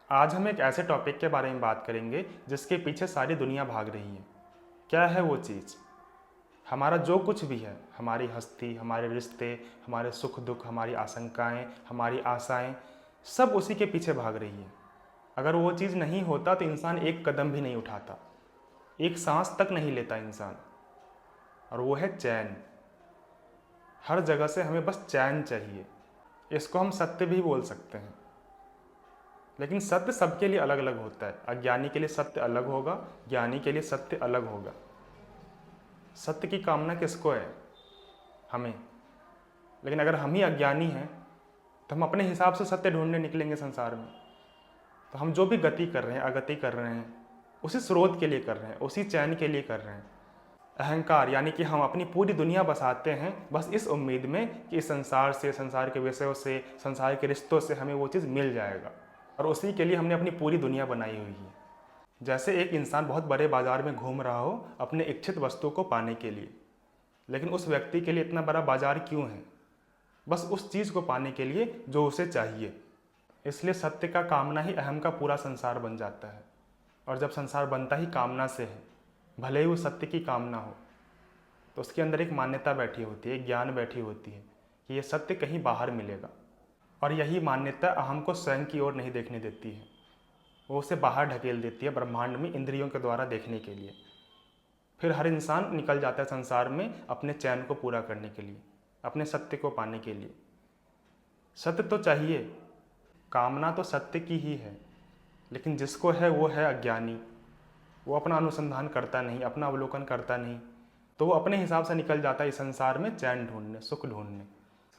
आज हम एक ऐसे टॉपिक के बारे में बात करेंगे जिसके पीछे सारी दुनिया भाग रही है। क्या है वो चीज़? हमारा जो कुछ भी है, हमारी हस्ती, हमारे रिश्ते, हमारे सुख दुख, हमारी आशंकाएं, हमारी आशाएं, सब उसी के पीछे भाग रही है। अगर वो चीज़ नहीं होता तो इंसान एक कदम भी नहीं उठाता, एक सांस तक नहीं लेता इंसान। और वो है चैन। हर जगह से हमें बस चैन चाहिए। इसको हम सत्य भी बोल सकते हैं, लेकिन सत्य सबके लिए अलग अलग होता है। अज्ञानी के लिए सत्य अलग होगा, ज्ञानी के लिए सत्य अलग होगा। सत्य की कामना किसको है? हमें। लेकिन अगर हम ही अज्ञानी हैं तो हम अपने हिसाब से सत्य ढूंढने निकलेंगे संसार में। तो हम जो भी गति कर रहे हैं, अगति कर रहे हैं, उसी स्रोत के लिए कर रहे हैं, उसी चैन के लिए कर रहे हैं। अहंकार यानी कि हम अपनी पूरी दुनिया बसाते हैं बस इस उम्मीद में कि इस संसार से, संसार के विषयों से, संसार के रिश्तों से हमें वो चीज़ मिल जाएगा। और उसी के लिए हमने अपनी पूरी दुनिया बनाई हुई है। जैसे एक इंसान बहुत बड़े बाजार में घूम रहा हो अपने इच्छित वस्तु को पाने के लिए, लेकिन उस व्यक्ति के लिए इतना बड़ा बाजार क्यों है? बस उस चीज़ को पाने के लिए जो उसे चाहिए। इसलिए सत्य का कामना ही अहम का पूरा संसार बन जाता है। और जब संसार बनता ही कामना से है, भले ही वो सत्य की कामना हो, तो उसके अंदर एक मान्यता बैठी होती है, एक ज्ञान बैठी होती है कि ये सत्य कहीं बाहर मिलेगा। और यही मान्यता अहम को स्वयं की ओर नहीं देखने देती है, वो उसे बाहर ढकेल देती है ब्रह्मांड में इंद्रियों के द्वारा देखने के लिए। फिर हर इंसान निकल जाता है संसार में अपने चैन को पूरा करने के लिए, अपने सत्य को पाने के लिए। सत्य तो चाहिए, कामना तो सत्य की ही है, लेकिन जिसको है वो है अज्ञानी। वो अपना अनुसंधान करता नहीं, अपना अवलोकन करता नहीं, तो वो अपने हिसाब से निकल जाता है इस संसार में चैन ढूंढने, सुख ढूंढने।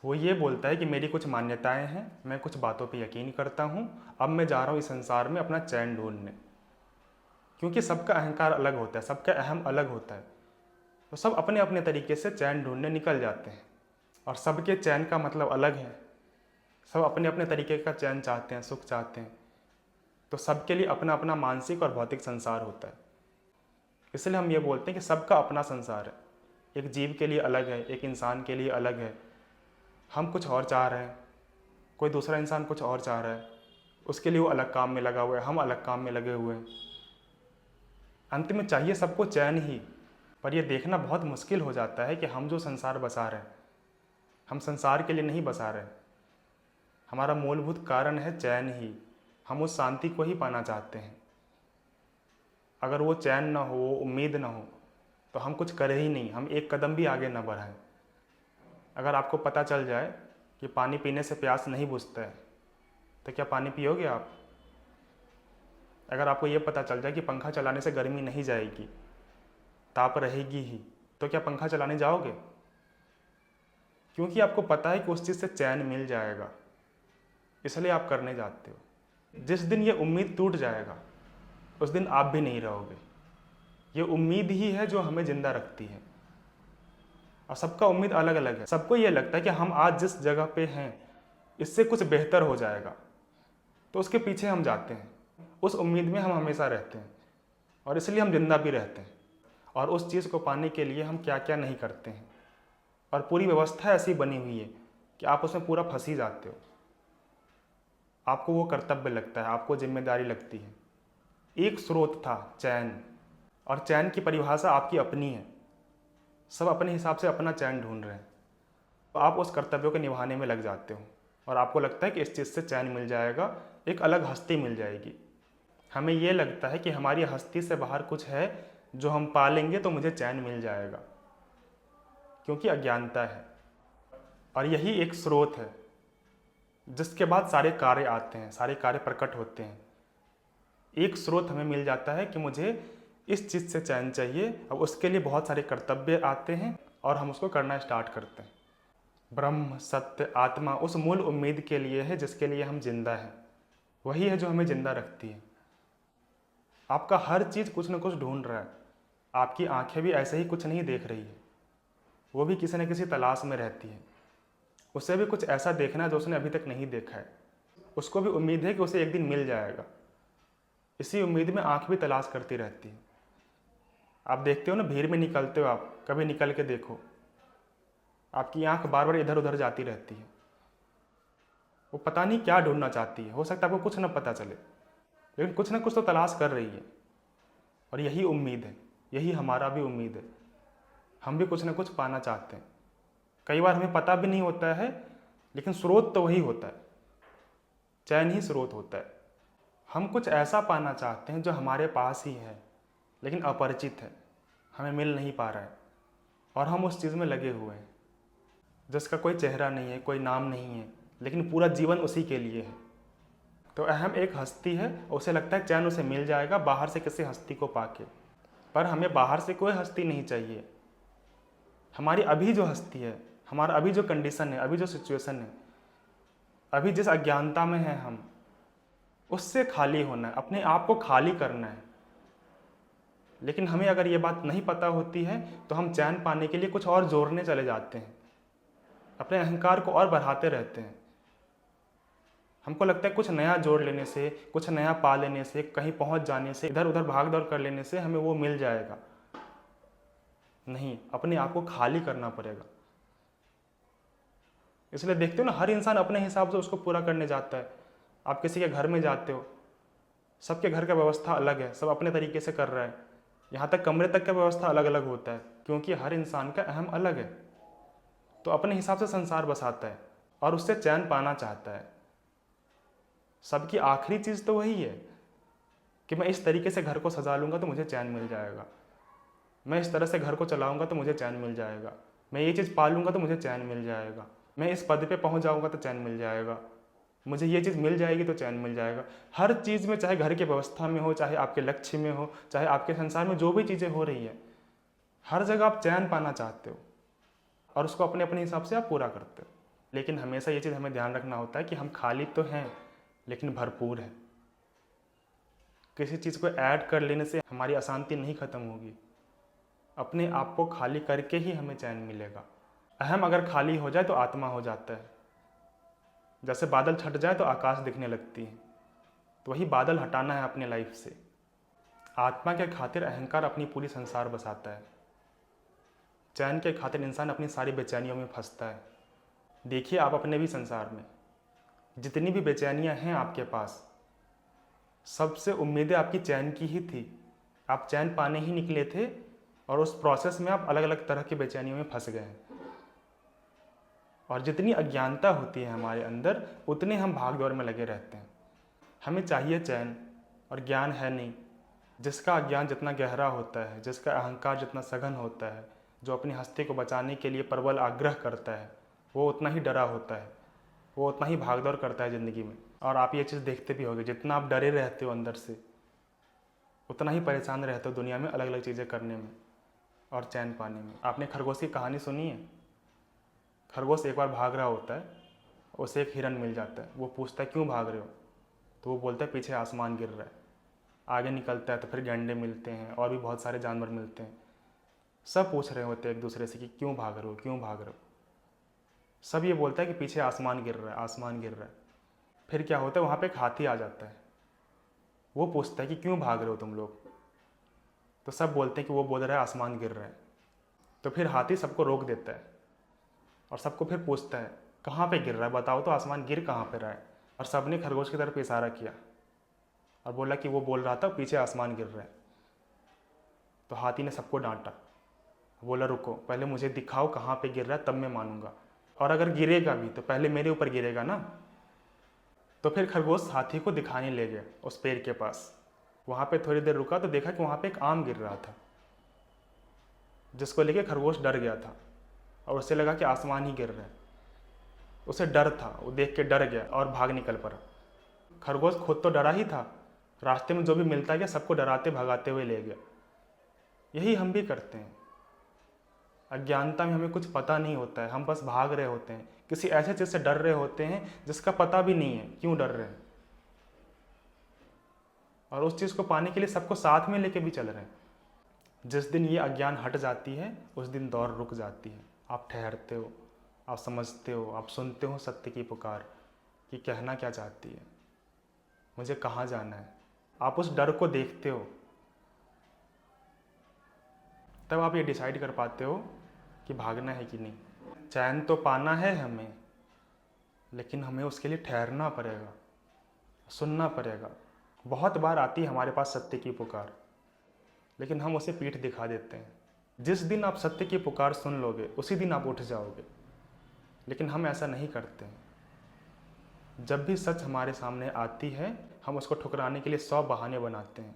वो ये बोलता है कि मेरी कुछ मान्यताएं हैं, मैं कुछ बातों पे यकीन करता हूँ, अब मैं जा रहा हूँ इस संसार में अपना चैन ढूंढने। क्योंकि सबका अहंकार अलग होता है, सबका अहम अलग होता है, तो सब अपने अपने तरीके से चैन ढूंढने निकल जाते हैं। और सबके चैन का मतलब अलग है, सब अपने अपने तरीके का चैन चाहते हैं, सुख चाहते हैं। तो सबके लिए अपना अपना मानसिक और भौतिक संसार होता है। इसलिए हम ये बोलते हैं कि सबका अपना संसार है। एक जीव के लिए अलग है, एक इंसान के लिए अलग है। हम कुछ और चाह रहे हैं, कोई दूसरा इंसान कुछ और चाह रहा है, उसके लिए वो अलग काम में लगा हुआ है, हम अलग काम में लगे हुए हैं। अंत में चाहिए सबको चैन ही। पर यह देखना बहुत मुश्किल हो जाता है कि हम जो संसार बसा रहे हैं, हम संसार के लिए नहीं बसा रहे। हमारा मूलभूत कारण है चैन ही। हम उस शांति को ही पाना चाहते हैं। अगर वो चैन ना हो, वो उम्मीद ना हो, तो हम कुछ करें ही नहीं, हम एक कदम भी आगे ना बढ़ाएं। अगर आपको पता चल जाए कि पानी पीने से प्यास नहीं बुझता है, तो क्या पानी पियोगे आप? अगर आपको ये पता चल जाए कि पंखा चलाने से गर्मी नहीं जाएगी, ताप रहेगी ही, तो क्या पंखा चलाने जाओगे? क्योंकि आपको पता है कि उस चीज़ से चैन मिल जाएगा, इसलिए आप करने जाते हो। जिस दिन ये उम्मीद टूट जाएगा, उस दिन आप भी नहीं रहोगे। ये उम्मीद ही है जो हमें जिंदा रखती है। और सबका उम्मीद अलग अलग है। सबको ये लगता है कि हम आज जिस जगह पे हैं इससे कुछ बेहतर हो जाएगा, तो उसके पीछे हम जाते हैं, उस उम्मीद में हम हमेशा रहते हैं, और इसलिए हम जिंदा भी रहते हैं। और उस चीज़ को पाने के लिए हम क्या क्या नहीं करते हैं। और पूरी व्यवस्था ऐसी बनी हुई है कि आप उसमें पूरा फंस ही जाते हो। आपको वो कर्तव्य लगता है, आपको जिम्मेदारी लगती है। एक स्रोत था चैन, और चैन की परिभाषा आपकी अपनी है। सब अपने हिसाब से अपना चैन ढूंढ रहे हैं, तो आप उस कर्तव्य को निभाने में लग जाते हो। और आपको लगता है कि इस चीज़ से चैन मिल जाएगा, एक अलग हस्ती मिल जाएगी। हमें ये लगता है कि हमारी हस्ती से बाहर कुछ है जो हम पालेंगे तो मुझे चैन मिल जाएगा, क्योंकि अज्ञानता है। और यही एक स्रोत है जिसके बाद सारे कार्य आते हैं, सारे कार्य प्रकट होते हैं। एक स्रोत हमें मिल जाता है कि मुझे इस चीज़ से चैन चाहिए, अब उसके लिए बहुत सारे कर्तव्य आते हैं और हम उसको करना स्टार्ट करते हैं। ब्रह्म, सत्य, आत्मा उस मूल उम्मीद के लिए है जिसके लिए हम जिंदा हैं। वही है जो हमें जिंदा रखती है। आपका हर चीज़ कुछ न कुछ ढूंढ रहा है। आपकी आंखें भी ऐसे ही कुछ नहीं देख रही है, वो भी किसी न किसी तलाश में रहती है। उसे भी कुछ ऐसा देखना है जो उसने अभी तक नहीं देखा है। उसको भी उम्मीद है कि उसे एक दिन मिल जाएगा। इसी उम्मीद में आंख भी तलाश करती रहती है। आप देखते हो ना, भीड़ में निकलते हो, आप कभी निकल के देखो, आपकी आंख बार बार इधर उधर जाती रहती है। वो पता नहीं क्या ढूंढना चाहती है। हो सकता है आपको कुछ ना पता चले, लेकिन कुछ ना कुछ तो तलाश कर रही है, और यही उम्मीद है, यही हमारा भी उम्मीद है। हम भी कुछ ना कुछ पाना चाहते हैं। कई बार हमें पता भी नहीं होता है, लेकिन स्रोत तो वही होता है, चैन ही स्रोत होता है। हम कुछ ऐसा पाना चाहते हैं जो हमारे पास ही है, लेकिन अपरिचित है, हमें मिल नहीं पा रहा है, और हम उस चीज़ में लगे हुए हैं जिसका कोई चेहरा नहीं है, कोई नाम नहीं है, लेकिन पूरा जीवन उसी के लिए है। तो अहम एक हस्ती है, उसे लगता है चैन उसे मिल जाएगा बाहर से किसी हस्ती को पाके, पर हमें बाहर से कोई हस्ती नहीं चाहिए। हमारी अभी जो हस्ती है, हमारा अभी जो कंडीशन है, अभी जो सिचुएशन है, अभी जिस अज्ञानता में है हम, उससे खाली होना है, अपने आप को खाली करना है। लेकिन हमें अगर ये बात नहीं पता होती है तो हम चैन पाने के लिए कुछ और जोड़ने चले जाते हैं, अपने अहंकार को और बढ़ाते रहते हैं। हमको लगता है कुछ नया जोड़ लेने से, कुछ नया पा लेने से, कहीं पहुंच जाने से, इधर उधर भाग दौड़ कर लेने से हमें वो मिल जाएगा। नहीं, अपने आप को खाली करना पड़ेगा। इसलिए देखते हो ना, हर इंसान अपने हिसाब से उसको पूरा करने जाता है। आप किसी के घर में जाते हो, सबके घर का व्यवस्था अलग है, सब अपने तरीके से कर रहा है, यहाँ तक कमरे तक का व्यवस्था अलग अलग होता है, क्योंकि हर इंसान का अहम अलग है। तो अपने हिसाब से संसार बसाता है और उससे चैन पाना चाहता है। सबकी आखिरी चीज़ तो वही है कि मैं इस तरीके से घर को सजा लूँगा तो मुझे चैन मिल जाएगा, मैं इस तरह से घर को चलाऊँगा तो मुझे चैन मिल जाएगा, मैं ये चीज़ पालूँगा तो मुझे चैन मिल जाएगा, मैं इस पद पे पहुँच जाऊँगा तो चैन मिल जाएगा, मुझे ये चीज़ मिल जाएगी तो चैन मिल जाएगा। हर चीज़ में, चाहे घर की व्यवस्था में हो, चाहे आपके लक्ष्य में हो, चाहे आपके संसार में जो भी चीज़ें हो रही है, हर जगह आप चैन पाना चाहते हो और उसको अपने अपने हिसाब से आप पूरा करते हो। लेकिन हमेशा ये चीज़ हमें ध्यान रखना होता है कि हम खाली तो हैं लेकिन भरपूर है। किसी चीज़ को ऐड कर लेने से हमारी अशांति नहीं खत्म होगी, अपने आप को खाली करके ही हमें चैन मिलेगा। अहम अगर खाली हो जाए तो आत्मा हो जाता है। जैसे बादल छट जाए तो आकाश दिखने लगती है, तो वही बादल हटाना है अपने लाइफ से। आत्मा के खातिर अहंकार अपनी पूरी संसार बसाता है, चैन के खातिर इंसान अपनी सारी बेचैनियों में फंसता है। देखिए आप अपने भी संसार में जितनी भी बेचैनियां हैं आपके पास, सबसे उम्मीदें आपकी चैन की ही थी। आप चैन पाने ही निकले थे और उस प्रोसेस में आप अलग अलग तरह की बेचैनियों में फंस गए हैं। और जितनी अज्ञानता होती है हमारे अंदर, उतने हम भाग दौड़ में लगे रहते हैं। हमें चाहिए चैन, और ज्ञान है नहीं। जिसका अज्ञान जितना गहरा होता है, जिसका अहंकार जितना सघन होता है, जो अपनी हस्ती को बचाने के लिए प्रबल आग्रह करता है, वो उतना ही डरा होता है, वो उतना ही भागदौड़ करता है ज़िंदगी में। और आप ये चीज़ देखते भी होंगे, जितना आप डरे रहते हो अंदर से, उतना ही परेशान रहते हो दुनिया में अलग अलग चीज़ें करने में और चैन पाने में। आपने खरगोश की कहानी सुनी है? खरगोश एक बार भाग रहा होता है, उसे एक हिरन मिल जाता है। वो पूछता है क्यों भाग रहे हो? तो वो बोलता है पीछे आसमान गिर रहा है। आगे निकलता है तो फिर गैंडे मिलते हैं और भी बहुत सारे जानवर मिलते हैं। सब पूछ रहे होते हैं एक दूसरे से कि क्यों भाग रहे हो, क्यों भाग रहे हो। सब ये बोलता है कि पीछे आसमान गिर रहा है, आसमान गिर रहा है। फिर क्या होता है, वहाँ पे एक हाथी आ जाता है। वो पूछता है कि क्यों भाग रहे हो तुम लोग? तो सब बोलते हैं कि वो बोल रहा है आसमान गिर रहा है। तो फिर हाथी सबको रोक देता है और सबको फिर पूछता है कहाँ पे गिर रहा है, बताओ तो आसमान गिर कहाँ पे रहा है। और सब ने खरगोश की तरफ इशारा किया और बोला कि वो बोल रहा था पीछे आसमान गिर रहा है। तो हाथी ने सबको डांटा, बोला रुको, पहले मुझे दिखाओ कहाँ पे गिर रहा है, तब मैं मानूंगा, और अगर गिरेगा भी तो पहले मेरे ऊपर गिरेगा ना। तो फिर खरगोश हाथी को दिखाने ले गया उस पेड़ के पास। वहाँ पे थोड़ी देर रुका तो देखा कि वहाँ पे एक आम गिर रहा था, जिसको लेके खरगोश डर गया था और उसे लगा कि आसमान ही गिर रहा है। उसे डर था, वो देख के डर गया और भाग निकल पड़ा। खरगोश खुद तो डरा ही था, रास्ते में जो भी मिलता गया सबको डराते भगाते हुए ले गया। यही हम भी करते हैं। अज्ञानता में हमें कुछ पता नहीं होता है, हम बस भाग रहे होते हैं, किसी ऐसे चीज़ से डर रहे होते हैं जिसका पता भी नहीं है क्यों डर रहे हैं, और उस चीज़ को पाने के लिए सबको साथ में लेके भी चल रहे हैं। जिस दिन ये अज्ञान हट जाती है उस दिन दौड़ रुक जाती है। आप ठहरते हो, आप समझते हो, आप सुनते हो सत्य की पुकार कि कहना क्या चाहती है, मुझे कहाँ जाना है। आप उस डर को देखते हो, तब आप ये डिसाइड कर पाते हो कि भागना है कि नहीं। चैन तो पाना है हमें, लेकिन हमें उसके लिए ठहरना पड़ेगा, सुनना पड़ेगा, बहुत बार आती है हमारे पास सत्य की पुकार, लेकिन हम उसे पीठ दिखा देते हैं। जिस दिन आप सत्य की पुकार सुन लोगे उसी दिन आप उठ जाओगे, लेकिन हम ऐसा नहीं करते हैं। जब भी सच हमारे सामने आती है हम उसको ठुकराने के लिए 100 बहाने बनाते हैं,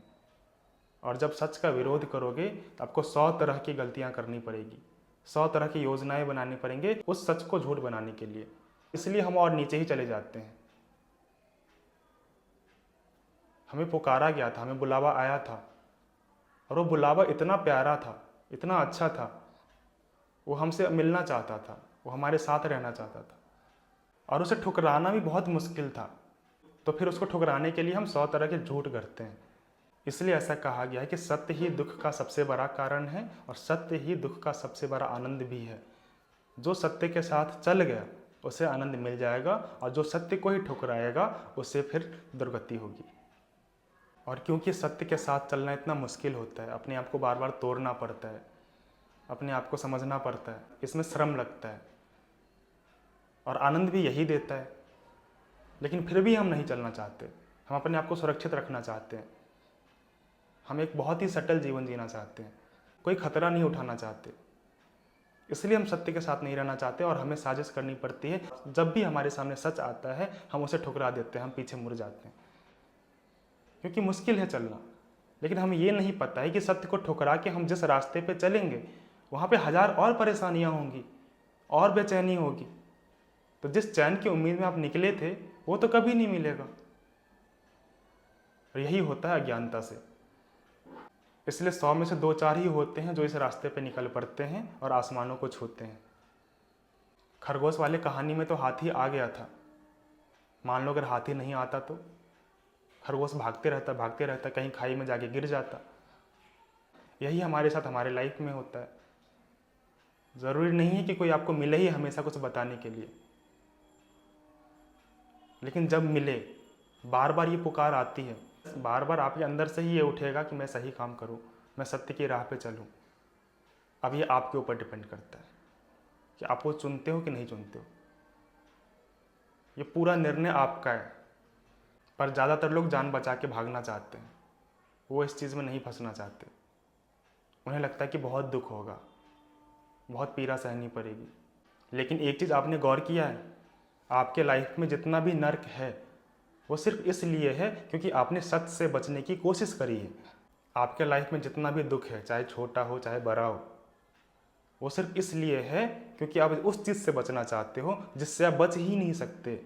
और जब सच का विरोध करोगे तो आपको 100 तरह की गलतियां करनी पड़ेगी, 100 तरह की योजनाएं बनानी पड़ेंगे उस सच को झूठ बनाने के लिए। इसलिए हम और नीचे ही चले जाते हैं। हमें पुकारा गया था, हमें बुलावा आया था, और वो बुलावा इतना प्यारा था, इतना अच्छा था। वो हमसे मिलना चाहता था, वो हमारे साथ रहना चाहता था, और उसे ठुकराना भी बहुत मुश्किल था। तो फिर उसको ठुकराने के लिए हम 100 तरह के झूठ करते हैं। इसलिए ऐसा कहा गया है कि सत्य ही दुख का सबसे बड़ा कारण है और सत्य ही दुख का सबसे बड़ा आनंद भी है। जो सत्य के साथ चल गया उसे आनंद मिल जाएगा, और जो सत्य को ही ठुकराएगा उसे फिर दुर्गति होगी। और क्योंकि सत्य के साथ चलना इतना मुश्किल होता है, अपने आप को बार बार तोड़ना पड़ता है, अपने आप को समझना पड़ता है, इसमें श्रम लगता है, और आनंद भी यही देता है। लेकिन फिर भी हम नहीं चलना चाहते, हम अपने आप को सुरक्षित रखना चाहते हैं। हम एक बहुत ही सटल जीवन जीना चाहते हैं, कोई खतरा नहीं उठाना चाहते। इसलिए हम सत्य के साथ नहीं रहना चाहते, और हमें साजिश करनी पड़ती है। जब भी हमारे सामने सच आता है हम उसे ठुकरा देते हैं, हम पीछे मुड़ जाते हैं, क्योंकि मुश्किल है चलना। लेकिन हमें ये नहीं पता है कि सत्य को ठुकरा के हम जिस रास्ते पे चलेंगे वहाँ पे 1000 और परेशानियाँ होंगी और बेचैनी होगी। तो जिस चैन की उम्मीद में आप निकले थे वो तो कभी नहीं मिलेगा। और यही होता है अज्ञानता से। इसलिए 100 में से 2-4 ही होते हैं जो इस रास्ते पे निकल पड़ते हैं और आसमानों को छूते हैं। खरगोश वाले कहानी में तो हाथी आ गया था। मान लो अगर हाथी नहीं आता तो खरगोश भागते रहता, कहीं खाई में जाके गिर जाता। यही हमारे साथ हमारे लाइफ में होता है। ज़रूरी नहीं है कि कोई आपको मिले ही हमेशा कुछ बताने के लिए, लेकिन जब मिले, बार बार ये पुकार आती है, बार बार आपके अंदर से ही ये उठेगा कि मैं सही काम करूं, मैं सत्य की राह पे चलूं। अब ये आपके ऊपर डिपेंड करता है कि आप वो चुनते हो कि नहीं चुनते हो। ये पूरा निर्णय आपका है। पर ज़्यादातर लोग जान बचा के भागना चाहते हैं, वो इस चीज़ में नहीं फंसना चाहते। उन्हें लगता है कि बहुत दुख होगा, बहुत पीड़ा सहनी पड़ेगी। लेकिन एक चीज़ आपने गौर किया है, आपके लाइफ में जितना भी नर्क है वो सिर्फ इसलिए है क्योंकि आपने सच से बचने की कोशिश करी है। आपके लाइफ में जितना भी दुख है, चाहे छोटा हो चाहे बड़ा हो, वो सिर्फ इसलिए है क्योंकि आप उस चीज़ से बचना चाहते हो जिससे आप बच ही नहीं सकते।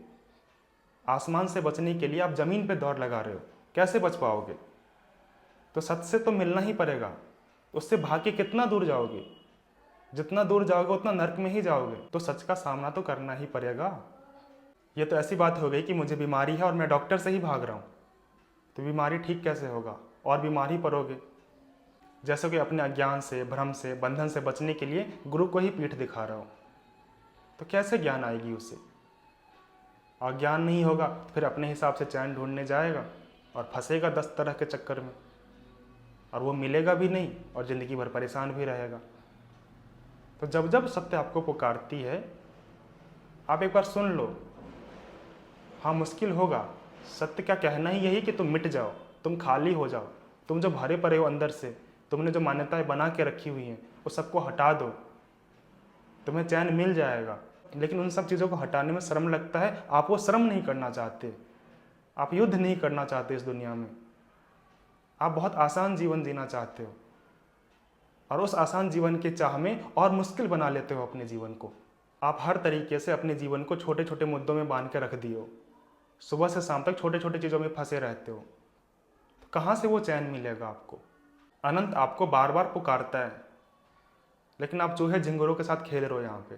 आसमान से बचने के लिए आप ज़मीन पे दौड़ लगा रहे हो, कैसे बच पाओगे? तो सच से तो मिलना ही पड़ेगा। उससे भाग के कितना दूर जाओगे? जितना दूर जाओगे उतना नर्क में ही जाओगे। तो सच का सामना तो करना ही पड़ेगा। ये तो ऐसी बात हो गई कि मुझे बीमारी है और मैं डॉक्टर से ही भाग रहा हूँ, तो बीमारी ठीक कैसे होगा? और बीमार ही पड़ोगे। जैसे कि अपने अज्ञान से, भ्रम से, बंधन से बचने के लिए गुरु को ही पीठ दिखा रहा हूँ, तो कैसे ज्ञान आएगी उससे? और ज्ञान नहीं होगा तो फिर अपने हिसाब से चैन ढूंढने जाएगा और फंसेगा 10 तरह के चक्कर में, और वो मिलेगा भी नहीं और ज़िंदगी भर परेशान भी रहेगा। तो जब जब सत्य आपको पुकारती है आप एक बार सुन लो। हाँ, मुश्किल होगा। सत्य का कहना ही यही कि तुम मिट जाओ, तुम खाली हो जाओ, तुम जो भरे पड़े हो अंदर से, तुमने जो मान्यताएं बना के रखी हुई हैं वो सबको हटा दो, तुम्हें चैन मिल जाएगा। लेकिन उन सब चीज़ों को हटाने में श्रम लगता है। आप वो श्रम नहीं करना चाहते, आप युद्ध नहीं करना चाहते इस दुनिया में। आप बहुत आसान जीवन जीना चाहते हो, और उस आसान जीवन के चाह में और मुश्किल बना लेते हो अपने जीवन को। आप हर तरीके से अपने जीवन को छोटे छोटे मुद्दों में बांध के रख दिए हो, सुबह से शाम तक छोटे छोटे चीज़ों में फंसे रहते हो। तो कहाँ से वो चैन मिलेगा आपको? अनंत आपको बार बार पुकारता है, लेकिन आप चूहे झिंगुरों के साथ खेल रहे हो यहाँ पे।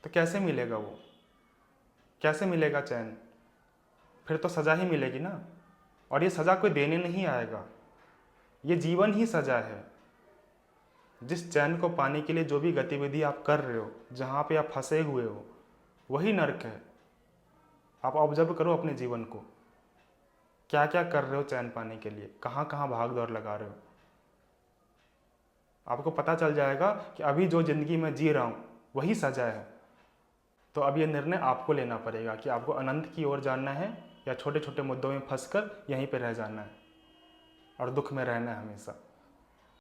तो कैसे मिलेगा वो? कैसे मिलेगा चैन? फिर तो सज़ा ही मिलेगी ना। और ये सज़ा कोई देने नहीं आएगा, ये जीवन ही सज़ा है। जिस चैन को पाने के लिए जो भी गतिविधि आप कर रहे हो, जहाँ पे आप फंसे हुए हो, वही नर्क है। आप ऑब्जर्व करो अपने जीवन को, क्या क्या कर रहे हो चैन पाने के लिए, कहाँ कहाँ भाग दौड़ लगा रहे हो। आपको पता चल जाएगा कि अभी जो ज़िंदगी में जी रहा हूँ वही सज़ा है। तो अब ये निर्णय आपको लेना पड़ेगा कि आपको अनंत की ओर जाना है या छोटे छोटे मुद्दों में फंसकर यहीं पे रह जाना है और दुख में रहना है हमेशा।